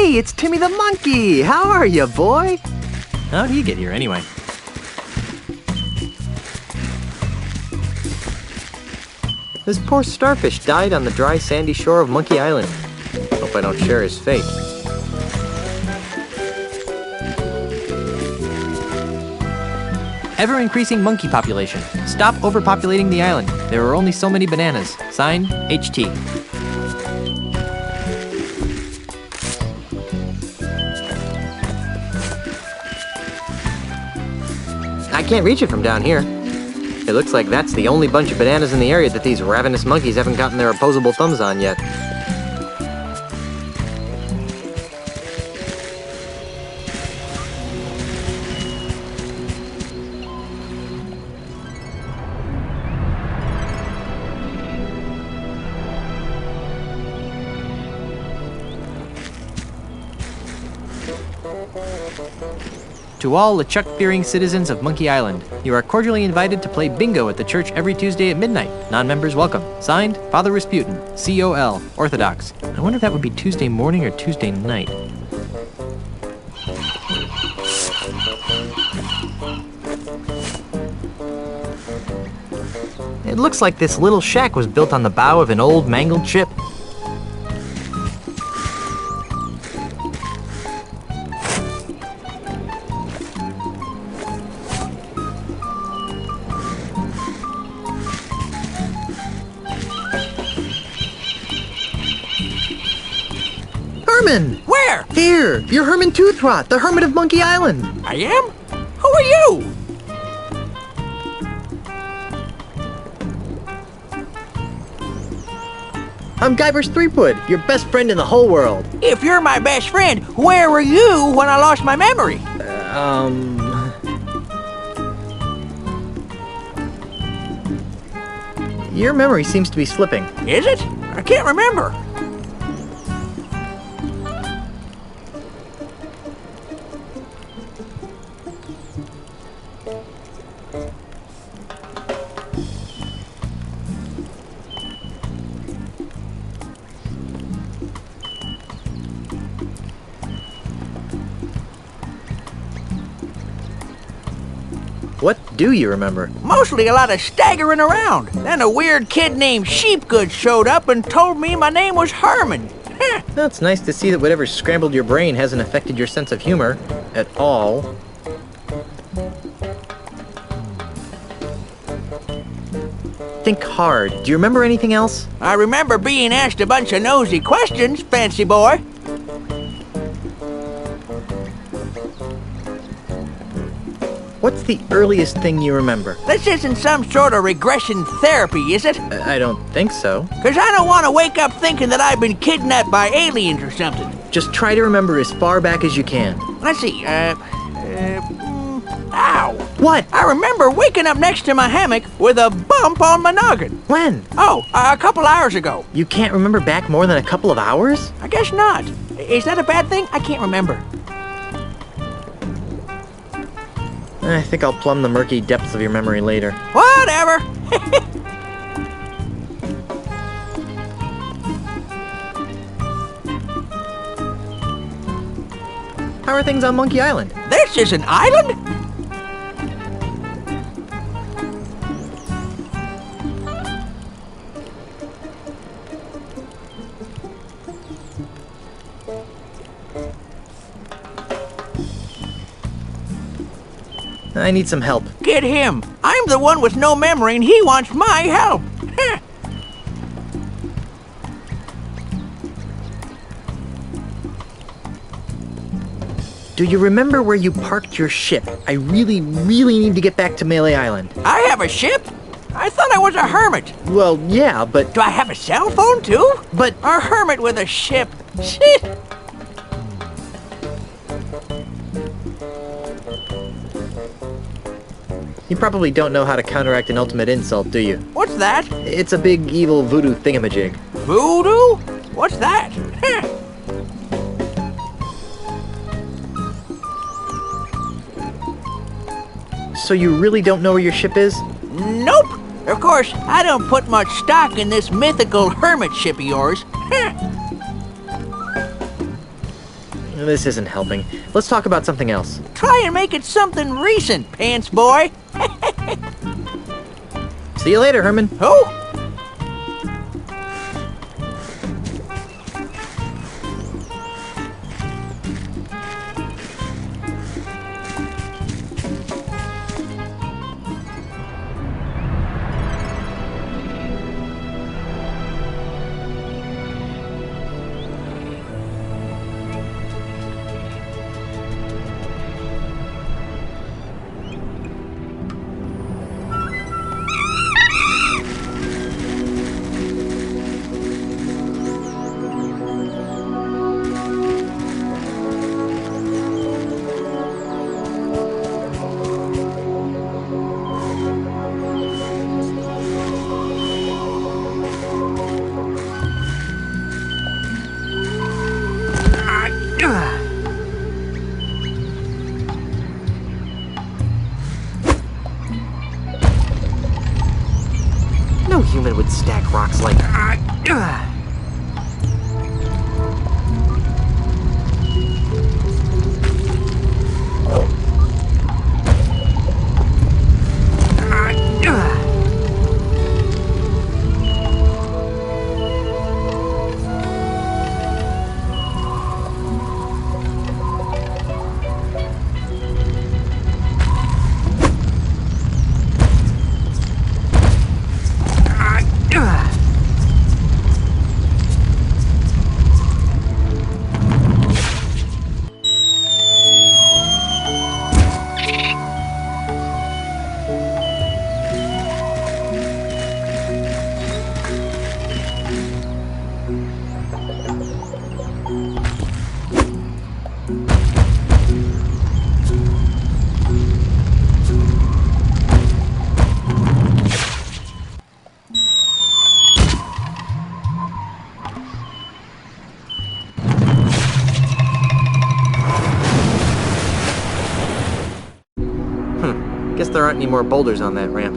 Hey, it's Timmy the monkey! How are you, boy? How'd he get here anyway? This poor starfish died on the dry sandy shore of Monkey Island. Hope I don't share his fate. Ever-increasing monkey population. Stop overpopulating the island. There are only so many bananas. Signed, HT. I can't reach it from down here. It looks like that's the only bunch of bananas in the area that these ravenous monkeys haven't gotten their opposable thumbs on yet. To all LeChuck-fearing citizens of Monkey Island, you are cordially invited to play bingo at the church every Tuesday at midnight. Non-members welcome. Signed, Father Rasputin, COL, Orthodox. I wonder if that would be Tuesday morning or Tuesday night. It looks like this little shack was built on the bow of an old mangled ship. Herman! Where? Here! You're Herman Toothrot, the Hermit of Monkey Island! I am? Who are you? I'm Guybrush Threepwood, your best friend in the whole world. If you're my best friend, where were you when I lost my memory? Your memory seems to be slipping. Is it? I can't remember. What do you remember? Mostly a lot of staggering around. Then a weird kid named Sheepgood showed up and told me my name was Herman. Heh. Well, it's nice to see that whatever scrambled your brain hasn't affected your sense of humor at all. Think hard. Do you remember anything else? I remember being asked a bunch of nosy questions, fancy boy. What's the earliest thing you remember? This isn't some sort of regression therapy, is it? I don't think so. Because I don't want to wake up thinking that I've been kidnapped by aliens or something. Just try to remember as far back as you can. Let's see, ow. What? I remember waking up next to my hammock with a bump on my noggin. When? Oh, a couple hours ago. You can't remember back more than a couple of hours? I guess not. Is that a bad thing? I can't remember. I think I'll plumb the murky depths of your memory later. Whatever. How are things on Monkey Island? This is an island? I need some help. Get him. I'm the one with no memory and he wants my help. Heh. Do you remember where you parked your ship? I really need to get back to Melee Island. I have a ship? I thought I was a hermit. Well, yeah, but... Do I have a cell phone too? But... A hermit with a ship. Shit. You probably don't know how to counteract an ultimate insult, do you? What's that? It's a big evil voodoo thingamajig. Voodoo? What's that? Heh. So you really don't know where your ship is? Nope. Of course, I don't put much stock in this mythical hermit ship of yours. Heh. This isn't helping. Let's talk about something else. Try and make it something recent, Pants Boy. See you later, Herman. Oh? No human would stack rocks like that. Guess there aren't any more boulders on that ramp.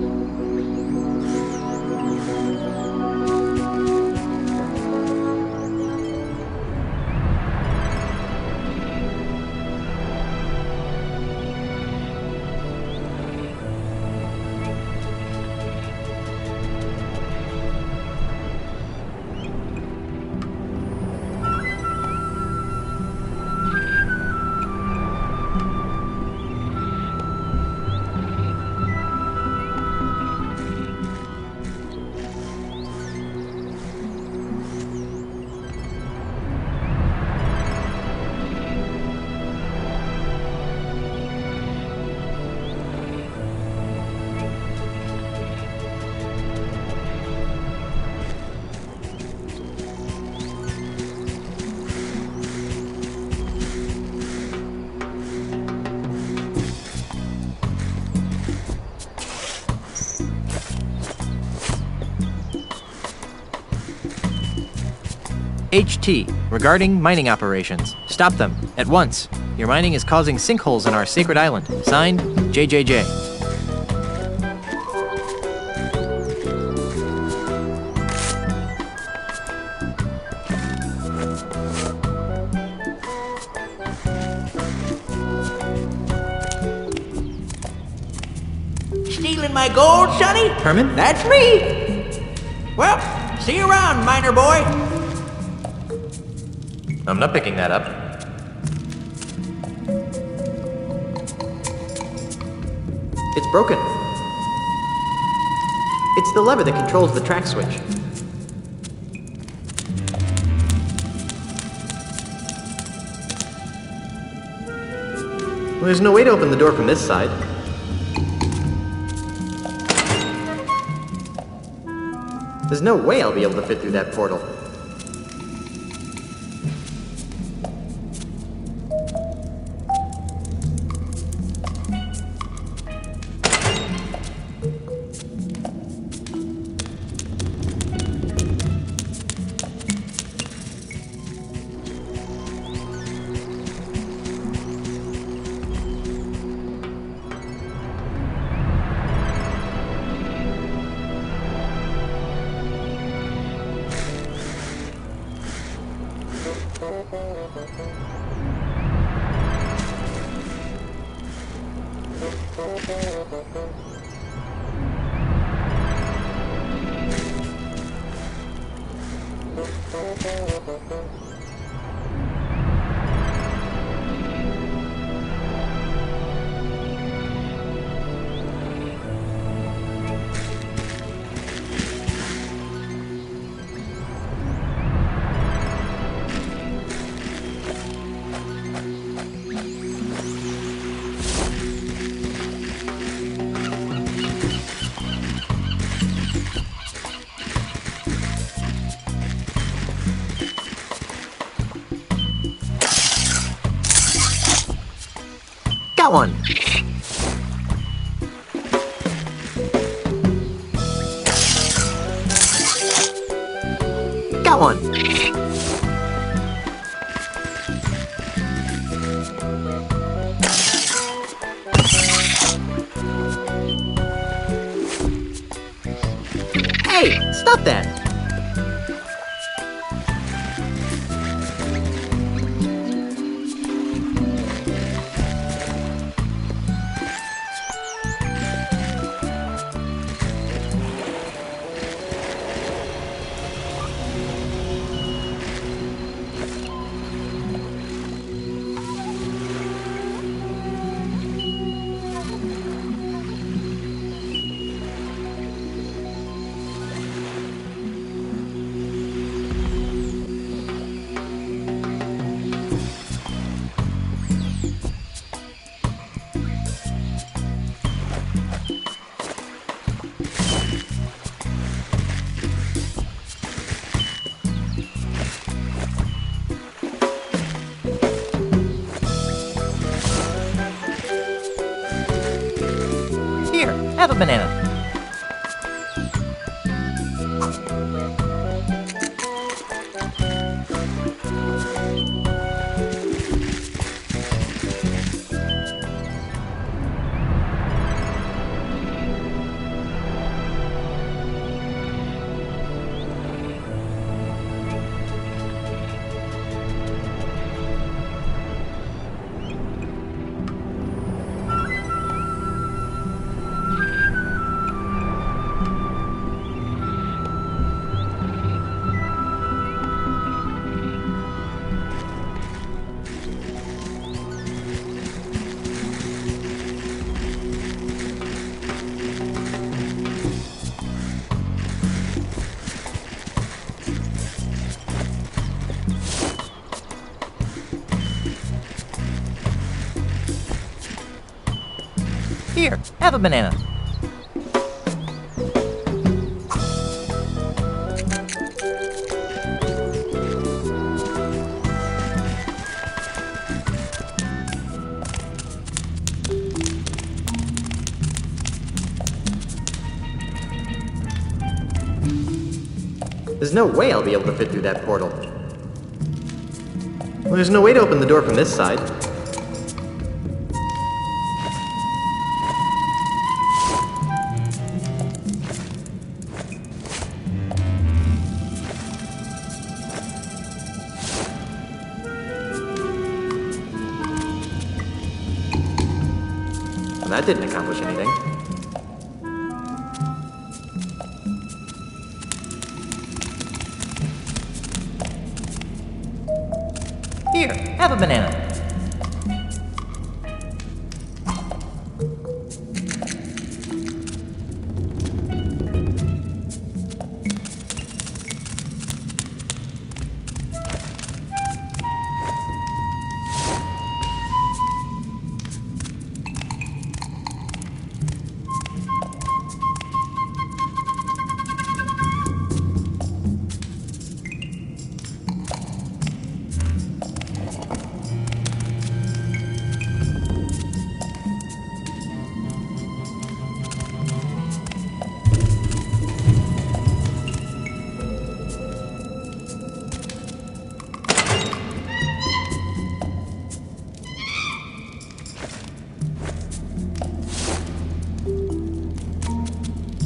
HT, regarding mining operations. Stop them, at once. Your mining is causing sinkholes in our sacred island. Signed, JJJ. Stealing my gold, Sonny? Herman? That's me. Well, see you around, miner boy. I'm not picking that up. It's broken. It's the lever that controls the track switch. Well, there's no way to open the door from this side. There's no way I'll be able to fit through that portal. Got one! Got one! Hey, stop that! Here, have a banana. Here, have a banana. There's no way I'll be able to fit through that portal. Well, there's no way to open the door from this side. Well, that didn't accomplish anything. Here, have a banana.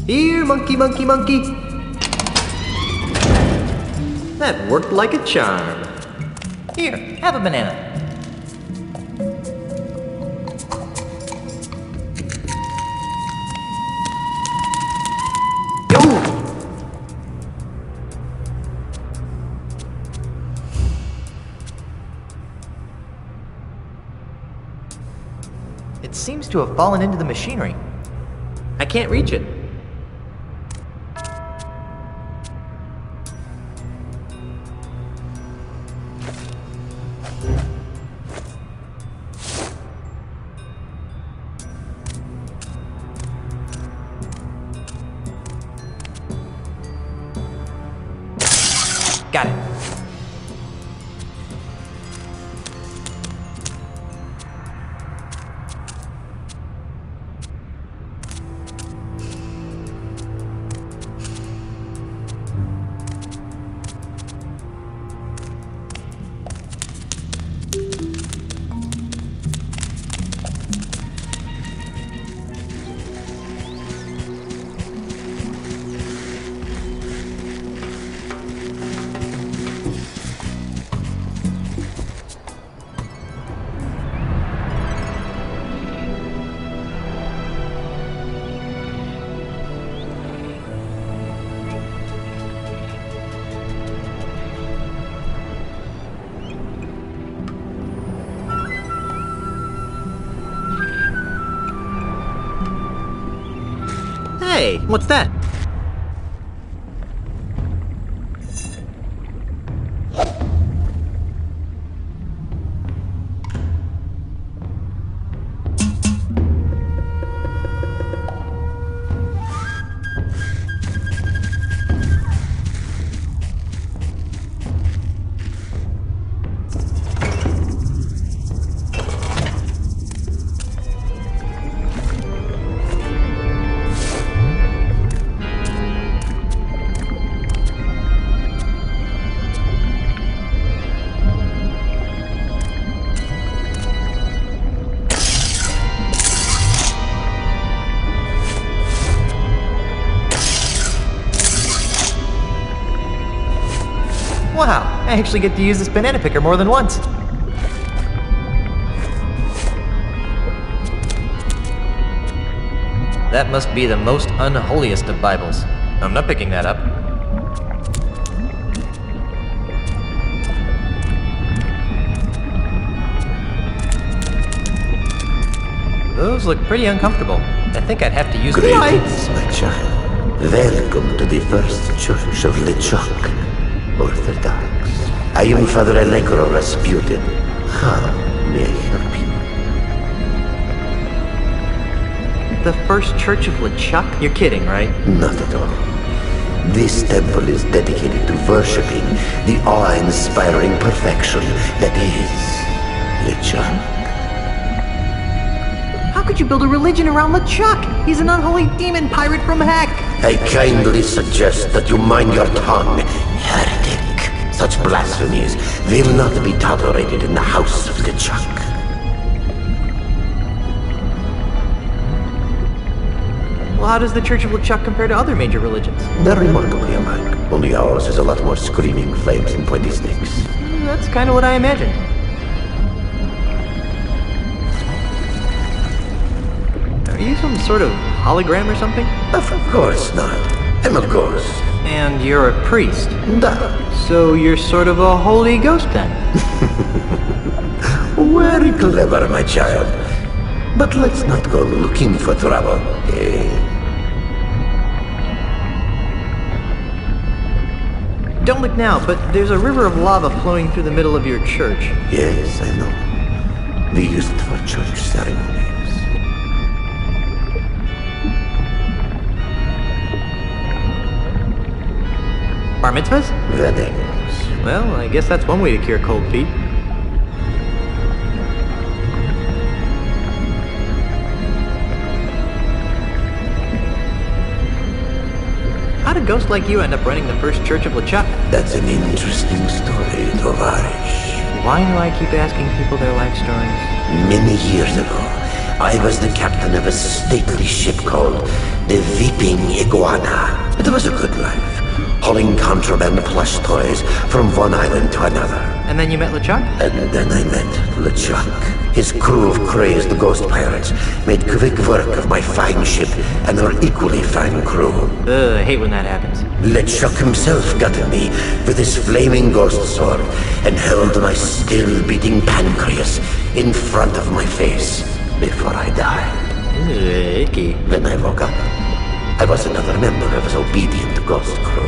Here, monkey, monkey, monkey! That worked like a charm. Here, have a banana. It seems to have fallen into the machinery. I can't reach it. Got it. Hey, what's that? Wow, I actually get to use this banana picker more than once. That must be the most unholiest of Bibles. I'm not picking that up. Those look pretty uncomfortable. I think I'd have to use the Greetings, my child. Welcome to the First Church of LeChuck, Orthodox. I am Father Allegro Rasputin. How may I help you? The First Church of LeChuck? You're kidding, right? Not at all. This temple is dedicated to worshipping the awe-inspiring perfection that is LeChuck. How could you build a religion around LeChuck? He's an unholy demon pirate from heck! I kindly suggest that you mind your tongue, heretic. Such blasphemies will not be tolerated in the house of LeChuck. Well, how does the Church of LeChuck compare to other major religions? They're remarkably alike. Only ours is a lot more screaming flames and pointy snakes. That's kind of what I imagined. Are you some sort of hologram or something? Of course not. I'm a ghost. And you're a priest. That. So you're sort of a holy ghost then? Very clever, my child. But let's not go looking for trouble. Don't look now, but there's a river of lava flowing through the middle of your church. Yes, I know. We use it for church ceremonies. Bar mitzvahs? Weddings. Well, I guess that's one way to cure cold feet. How'd a ghost like you end up running the First Church of LeChuck? That's an interesting story, Tovarish. Why do I keep asking people their life stories? Many years ago, I was the captain of a stately ship called the Weeping Iguana. It was a good life, hauling contraband plush toys from one island to another. And then you met LeChuck? And then I met LeChuck. His crew of crazed ghost pirates made quick work of my fine ship and her equally fine crew. I hate when that happens. LeChuck himself got at me with his flaming ghost sword and held my still-beating pancreas in front of my face. before I died. Icky. When I woke up, I was another member of his obedient ghost crew.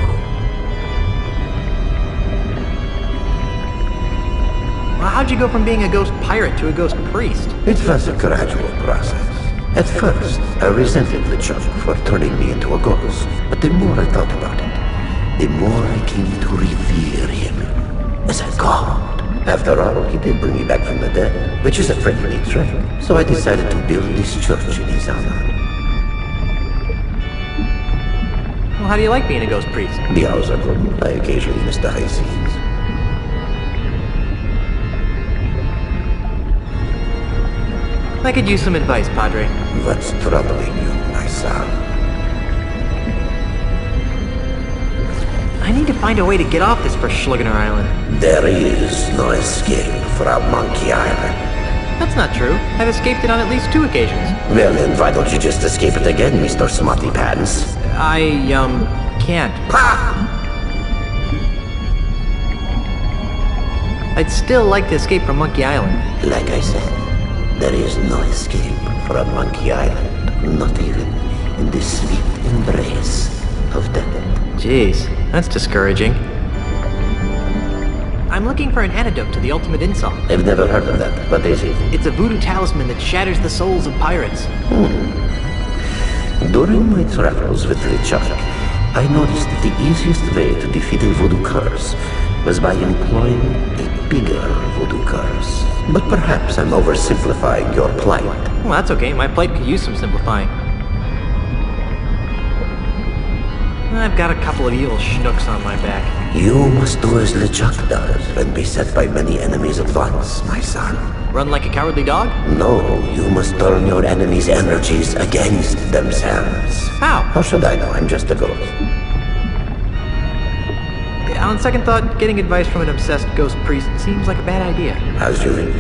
Well, how'd you go from being a ghost pirate to a ghost priest? It was a gradual process. At first, I resented LeChuck for turning me into a ghost, but the more I thought about it, the more I came to revere him as a god. After all, he did bring me back from the dead, which is a pretty neat trick. So I decided to build this church in his honor. Well, how do you like being a ghost priest? The hours are good. I occasionally miss the high seas. I could use some advice, Padre. What's troubling you, my son? I need to find a way to get off this Verschlungener Island. There is no escape from Monkey Island. That's not true. I've escaped it on at least 2 occasions. Well, then why don't you just escape it again, Mr. Smarty Pants? I, can't. I'd still like to escape from Monkey Island. Like I said, there is no escape from Monkey Island, not even in the sweet embrace of death. Jeez, that's discouraging. I'm looking for an antidote to the ultimate insult. I've never heard of that. What is it? It's a voodoo talisman that shatters the souls of pirates. During my travels with LeChuck, I noticed that the easiest way to defeat a voodoo curse was by employing a bigger voodoo curse. But perhaps I'm oversimplifying your plight. Well, that's okay. My plight could use some simplifying. I've got a couple of evil schnooks on my back. You must do as LeChuck does and be set by many enemies at once, my son. Run like a cowardly dog? No, you must turn your enemies' energies against themselves. How? How should I know? I'm just a ghost. On second thought, getting advice from an obsessed ghost priest seems like a bad idea. As you wish.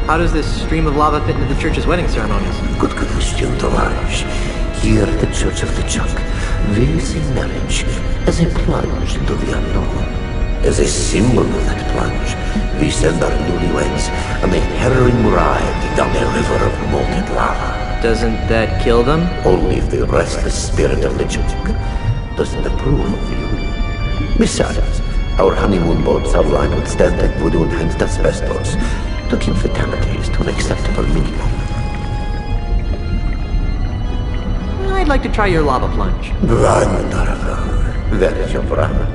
How does this stream of lava fit into the church's wedding ceremonies? Good question, Tovarishch. Here at the Church of LeChuck, we see marriage as a plunge into the unknown. As a symbol of that plunge, we send our newlyweds on a harrowing ride down a river of molten lava. Doesn't that kill them? Only if the restless spirit of LeChuck doesn't approve of the union. Besides, our honeymoon boats are lined with Stantec voodoo-enhanced asbestos to keep fatalities to an acceptable minimum. I'd like to try your lava plunge. Wonderful. That is your problem.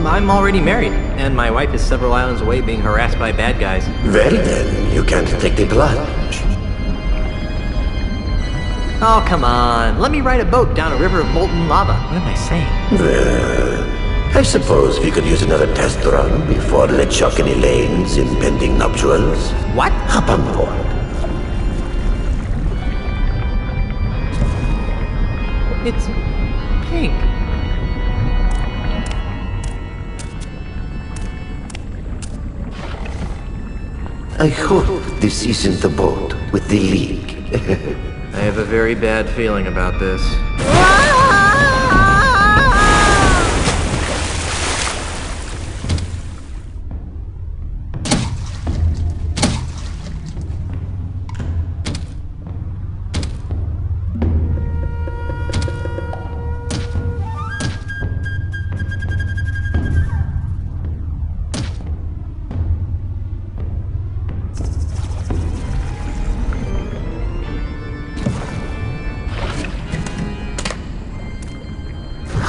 I'm already married, and my wife is several islands away being harassed by bad guys. Well then, you can't take the plunge. Oh, come on. Let me ride a boat down a river of molten lava. What am I saying? Well, I suppose we could use another test run before LeChuck and Elaine's impending nuptials. What? Hop on board. It's pink. I hope this isn't the boat with the leak. I have a very bad feeling about this.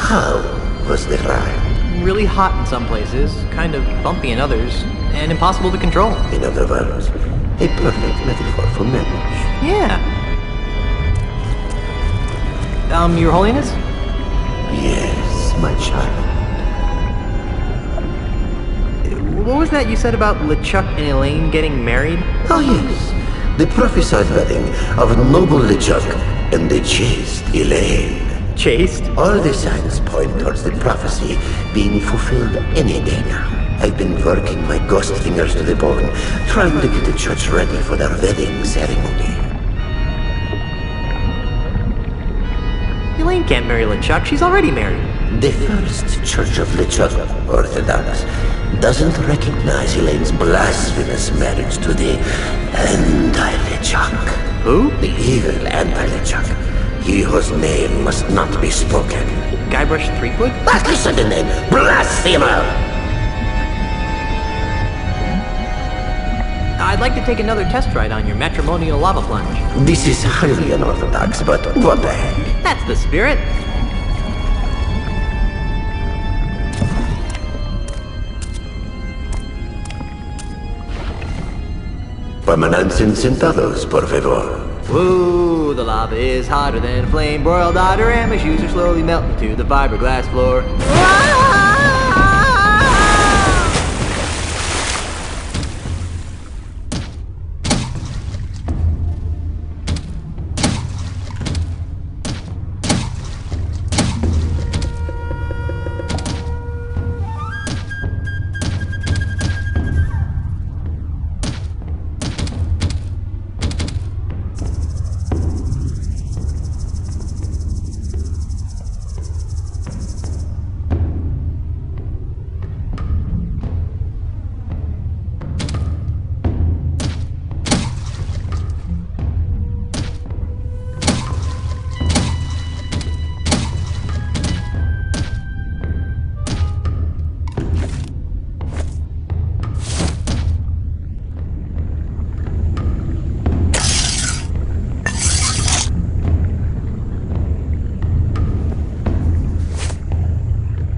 How was the ride? Really hot in some places, kind of bumpy in others, and impossible to control. In other words, a perfect metaphor for marriage. Yeah. Your Holiness? Yes, my child. What was that you said about LeChuck and Elaine getting married? Oh yes, the prophesied wedding of noble LeChuck and the chaste Elaine. Chaste? All the signs point towards the prophecy being fulfilled any day now. I've been working my ghost fingers to the bone, trying to get the church ready for their wedding ceremony. Elaine can't marry LeChuck. She's already married. The first Church of LeChuck Orthodox doesn't recognize Elaine's blasphemous marriage to the anti-LeChuck. Who? The evil anti-LeChuck. He whose name must not be spoken. Guybrush Threepwood? Listen to the name, blasphemer! I'd like to take another test ride on your matrimonial lava plunge. This is highly unorthodox, but what the heck? That's the spirit. Permanentes sentados, por favor. Woo, the lava is hotter than a flame broiled otter, and my shoes are slowly melting to the fiberglass floor.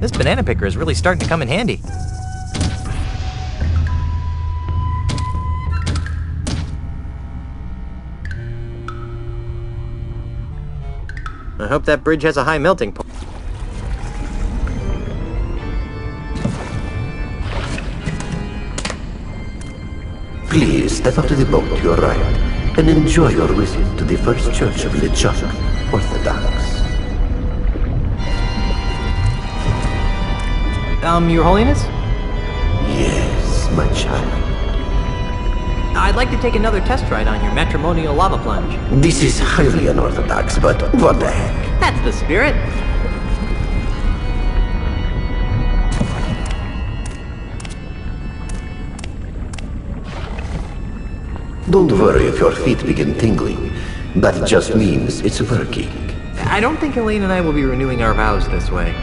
This banana picker is really starting to come in handy. I hope that bridge has a high melting point. Please step out of the boat to your right and enjoy your visit to the First Church of LeChuck Orthodox. Your Holiness? Yes, my child. I'd like to take another test ride on your matrimonial lava plunge. This is highly unorthodox, but what the heck? That's the spirit. Don't worry if your feet begin tingling. That just means it's working. I don't think Elaine and I will be renewing our vows this way.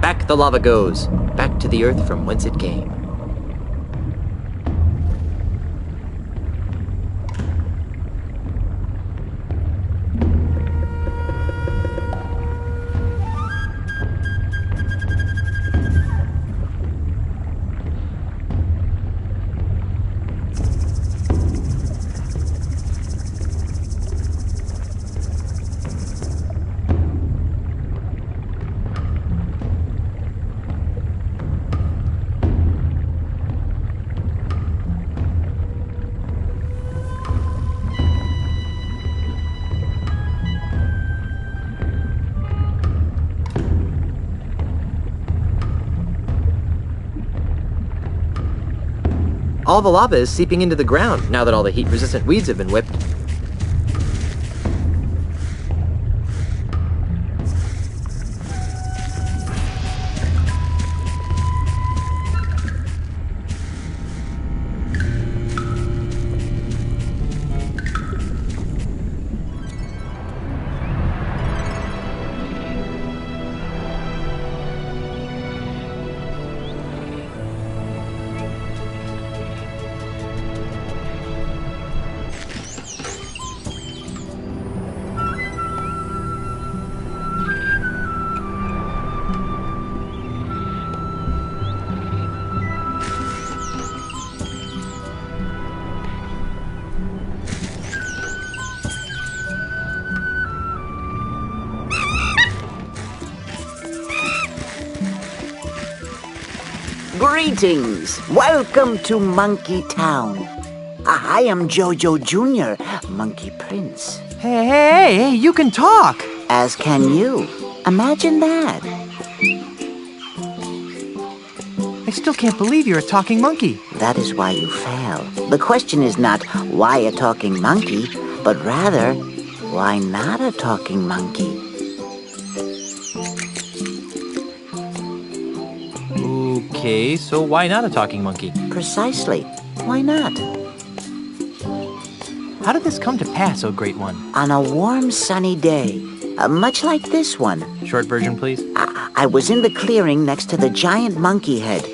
Back the lava goes, back to the earth from whence it came. All the lava is seeping into the ground now that all the heat-resistant weeds have been whipped. Greetings! Welcome to Monkey Town. I am Jojo Jr., Monkey Prince. Hey, you can talk! As can you. Imagine that. I still can't believe you're a talking monkey. That is why you fail. The question is not why a talking monkey, but rather, why not a talking monkey? Okay, so why not a talking monkey? Precisely. Why not? How did this come to pass, oh great one? On a warm, sunny day, much like this one, Short version, please. I was in the clearing next to the giant monkey head,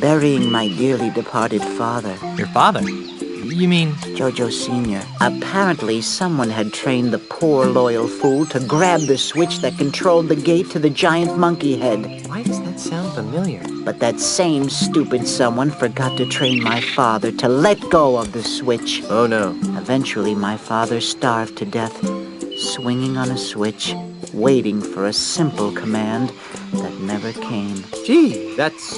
burying my dearly departed father. Your father? You mean... Jojo Sr. Apparently, someone had trained the poor loyal fool to grab the switch that controlled the gate to the giant monkey head. Why does that sound familiar? But that same stupid someone forgot to train my father to let go of the switch. Oh no. Eventually, my father starved to death, swinging on a switch, waiting for a simple command that never came. Gee, that's,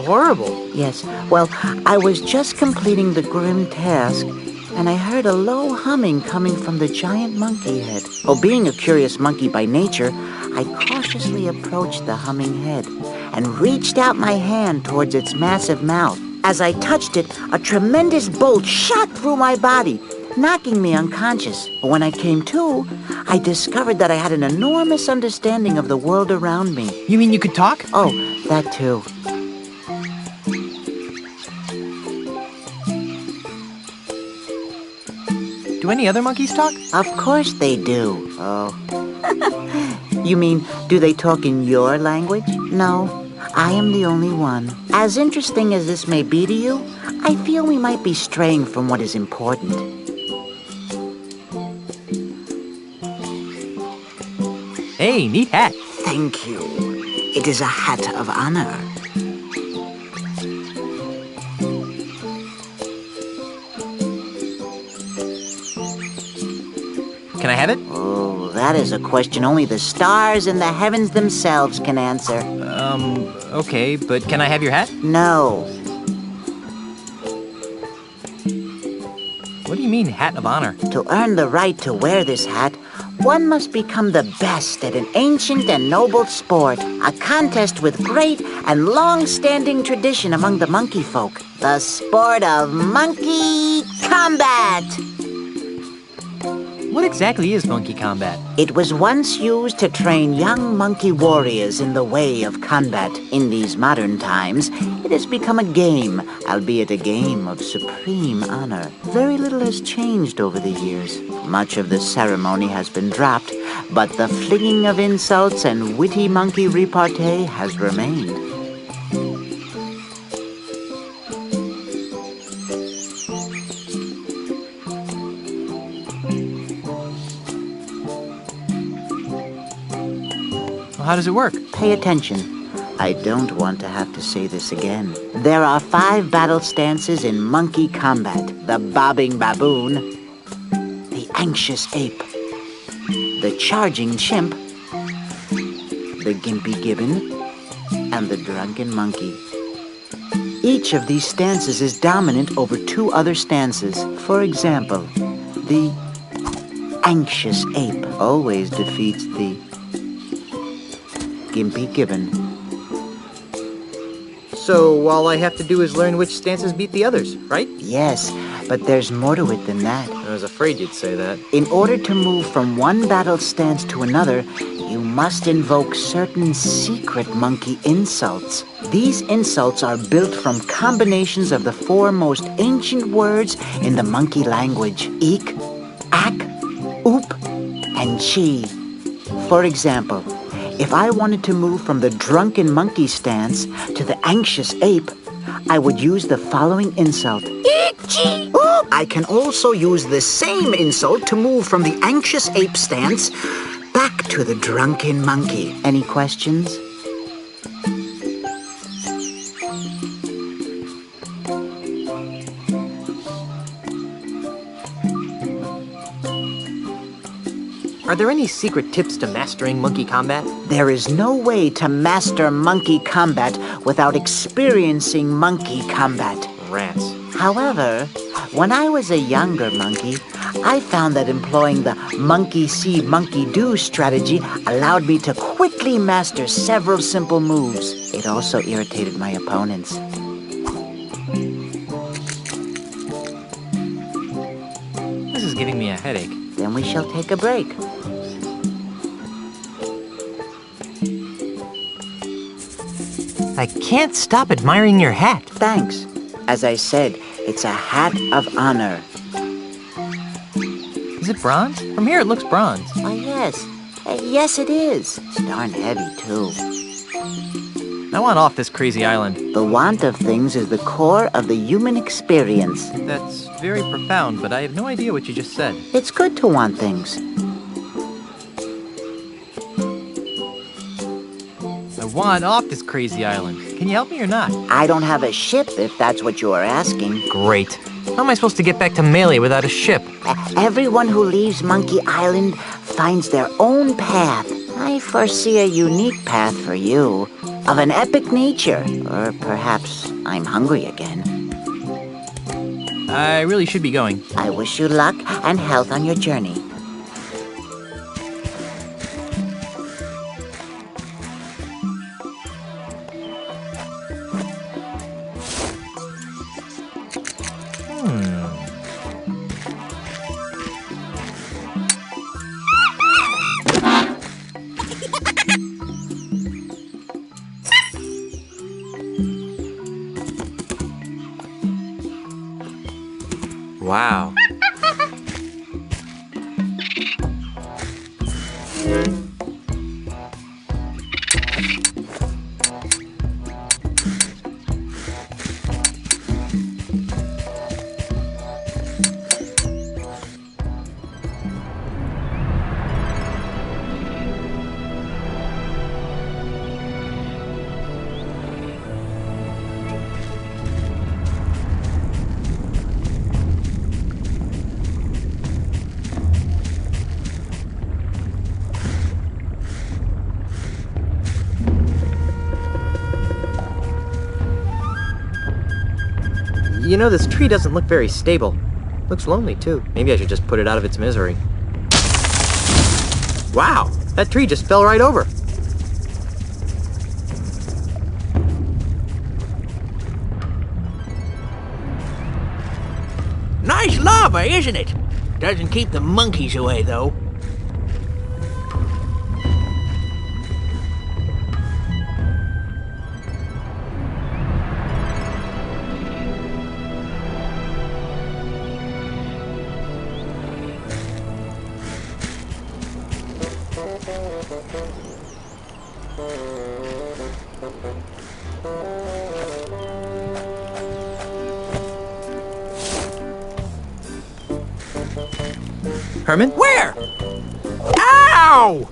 horrible. Yes, well, I was just completing the grim task, and I heard a low humming coming from the giant monkey head. Well, being a curious monkey by nature, I cautiously approached the humming head and reached out my hand towards its massive mouth. As I touched it, a tremendous bolt shot through my body, knocking me unconscious. But when I came to, I discovered that I had an enormous understanding of the world around me. You mean you could talk? Oh, that too. Do any other monkeys talk? Of course they do. Oh. You mean, do they talk in your language? No, I am the only one. As interesting as this may be to you, I feel we might be straying from what is important. Hey, neat hat. Thank you. It is a hat of honor. Can I have it? Oh, that is a question only the stars and the heavens themselves can answer. Okay, but can I have your hat? No. What do you mean, hat of honor? To earn the right to wear this hat, one must become the best at an ancient and noble sport, a contest with great and long-standing tradition among the monkey folk, the sport of monkey combat. What exactly is monkey combat? It was once used to train young monkey warriors in the way of combat. In these modern times, it has become a game, albeit a game of supreme honor. Very little has changed over the years. Much of the ceremony has been dropped, but the flinging of insults and witty monkey repartee has remained. Well, how does it work? Pay attention. I don't want to have to say this again. There are 5 battle stances in monkey combat. The bobbing baboon, the anxious ape, the charging chimp, the gimpy gibbon, and the drunken monkey. Each of these stances is dominant over 2 other stances. For example, the anxious ape always defeats the gimpy gibbon. So all I have to do is learn which stances beat the others, right? Yes, but there's more to it than that. I was afraid you'd say that. In order to move from one battle stance to another, you must invoke certain secret monkey insults. These insults are built from combinations of the four most ancient words in the monkey language: eek, ack, oop, and chi. For example, if I wanted to move from the drunken monkey stance to the anxious ape, I would use the following insult. Eek-chee! I can also use the same insult to move from the anxious ape stance back to the drunken monkey. Any questions? Are there any secret tips to mastering monkey combat? There is no way to master monkey combat without experiencing monkey combat. Rats. However, when I was a younger monkey, I found that employing the monkey see, monkey do strategy allowed me to quickly master several simple moves. It also irritated my opponents. This is giving me a headache. Then we shall take a break. I can't stop admiring your hat. Thanks. As I said, it's a hat of honor. Is it bronze? From here it looks bronze. Why, yes. Yes, it is. It's darn heavy, too. I want off this crazy island. The want of things is the core of the human experience. That's very profound, but I have no idea what you just said. It's good to want things. I want off this crazy island. Can you help me or not? I don't have a ship, if that's what you are asking. Great. How am I supposed to get back to Melee without a ship? Everyone who leaves Monkey Island finds their own path. I foresee a unique path for you, of an epic nature. Or perhaps I'm hungry again. I really should be going. I wish you luck and health on your journey. Wow. You know, this tree doesn't look very stable. Looks lonely, too. Maybe I should just put it out of its misery. Wow! That tree just fell right over. Nice lava, isn't it? Doesn't keep the monkeys away, though. Herman? Where? Ow!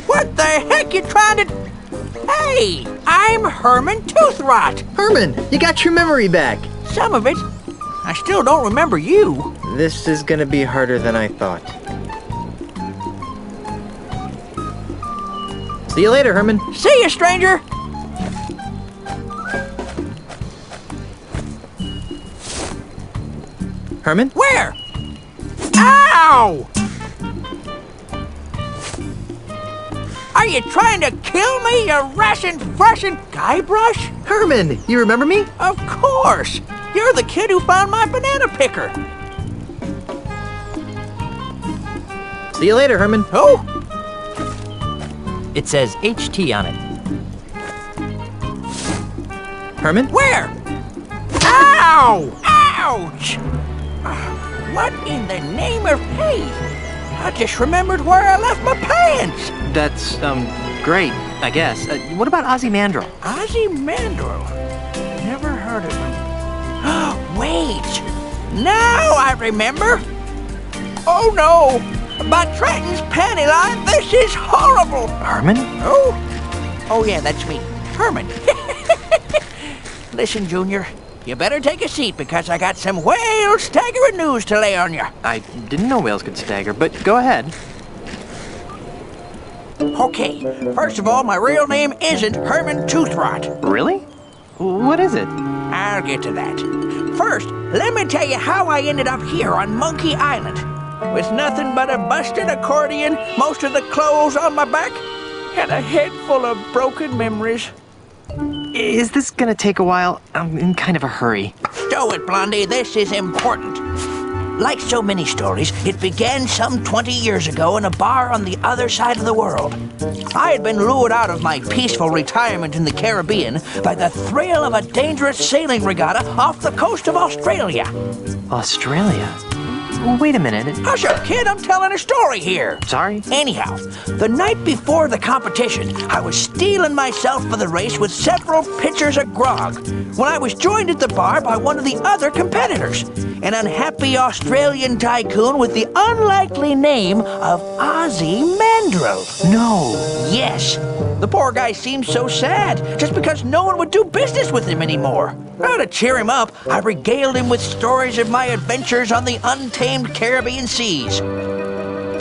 What the heck you trying to... Hey, I'm Herman Toothrot. Herman, you got your memory back. Some of it. I still don't remember you. This is gonna be harder than I thought. See you later, Herman. See you, stranger. Herman? Where? Ow! Are you trying to kill me, you rashin' Guybrush? Herman, you remember me? Of course! You're the kid who found my banana picker. See you later, Herman. Oh? It says HT on it. Herman? Where? Ow! Ouch! What in the name of hate? I just remembered where I left my pants. That's, great, I guess. What about Ozymandias? Ozymandias? Never heard of him. Wait! Now I remember! Oh no! By Trenton's panty line, this is horrible! Herman? Oh yeah, that's me. Herman. Listen, Junior, you better take a seat because I got some whale staggering news to lay on you. I didn't know whales could stagger, but go ahead. Okay, first of all, my real name isn't Herman Toothrot. Really? What is it? I'll get to that. First, let me tell you how I ended up here on Monkey Island. With nothing but a busted accordion, most of the clothes on my back, and a head full of broken memories. Is this gonna take a while? I'm in kind of a hurry. Stow it, Blondie, this is important. Like so many stories, it began some 20 years ago in a bar on the other side of the world. I had been lured out of my peaceful retirement in the Caribbean by the thrill of a dangerous sailing regatta off the coast of Australia. Australia? Wait a minute. Hush up, kid, I'm telling a story here. Sorry? Anyhow, the night before the competition, I was steeling myself for the race with several pitchers of grog when I was joined at the bar by one of the other competitors, an unhappy Australian tycoon with the unlikely name of Ozymandias. No. Yes. The poor guy seemed so sad, just because no one would do business with him anymore. Well, to cheer him up, I regaled him with stories of my adventures on the untamed Caribbean seas.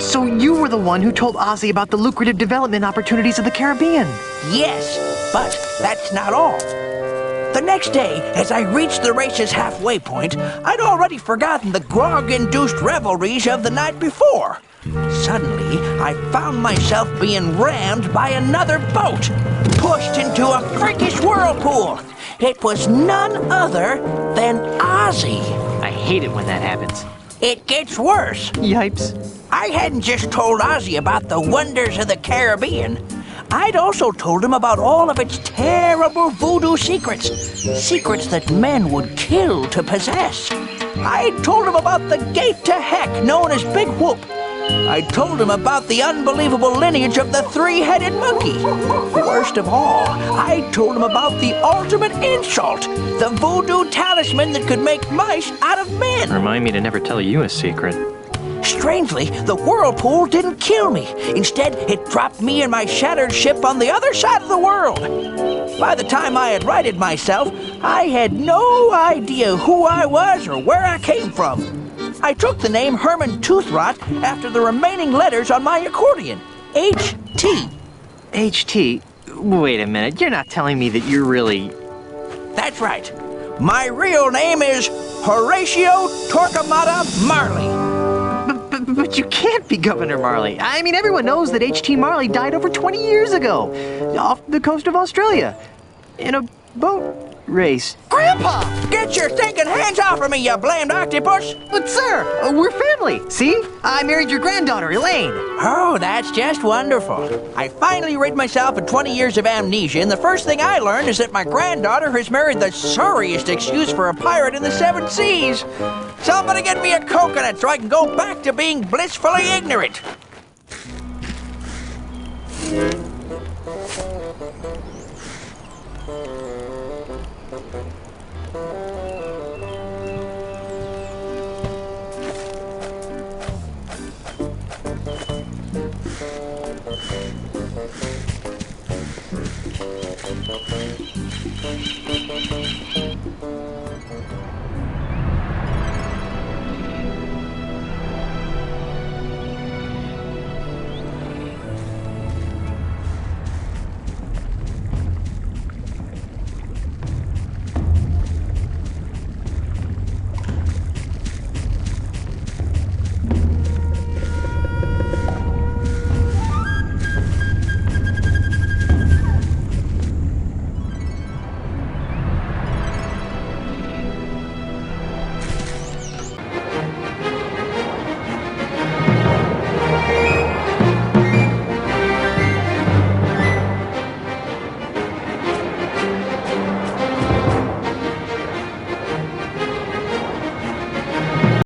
So you were the one who told Ozzy about the lucrative development opportunities of the Caribbean. Yes, but that's not all. The next day, as I reached the race's halfway point, I'd already forgotten the grog-induced revelries of the night before. Suddenly, I found myself being rammed by another boat, pushed into a freakish whirlpool. It was none other than Ozzy. I hate it when that happens. It gets worse. Yipes. I hadn't just told Ozzy about the wonders of the Caribbean. I'd also told him about all of its terrible voodoo secrets. Secrets that men would kill to possess. I'd told him about the gate to heck known as Big Whoop. I told him about the unbelievable lineage of the three-headed monkey. Worst of all, I told him about the ultimate insult, the voodoo talisman that could make mice out of men. Remind me to never tell you a secret. Strangely, the whirlpool didn't kill me. Instead, it dropped me and my shattered ship on the other side of the world. By the time I had righted myself, I had no idea who I was or where I came from. I took the name Herman Toothrot after the remaining letters on my accordion, H.T. HT? Wait a minute, you're not telling me that you're really... That's right. My real name is Horatio Torquemada Marley. But you can't be Governor Marley. I mean, everyone knows that H.T. Marley died over 20 years ago, off the coast of Australia, in a boat race. Grandpa! Get your stinking hands off of me, you blamed octopus! But sir, we're family. See? I married your granddaughter, Elaine. Oh, that's just wonderful. I finally rid myself of 20 years of amnesia, and the first thing I learned is that my granddaughter has married the sorriest excuse for a pirate in the seven seas. Somebody get me a coconut so I can go back to being blissfully ignorant.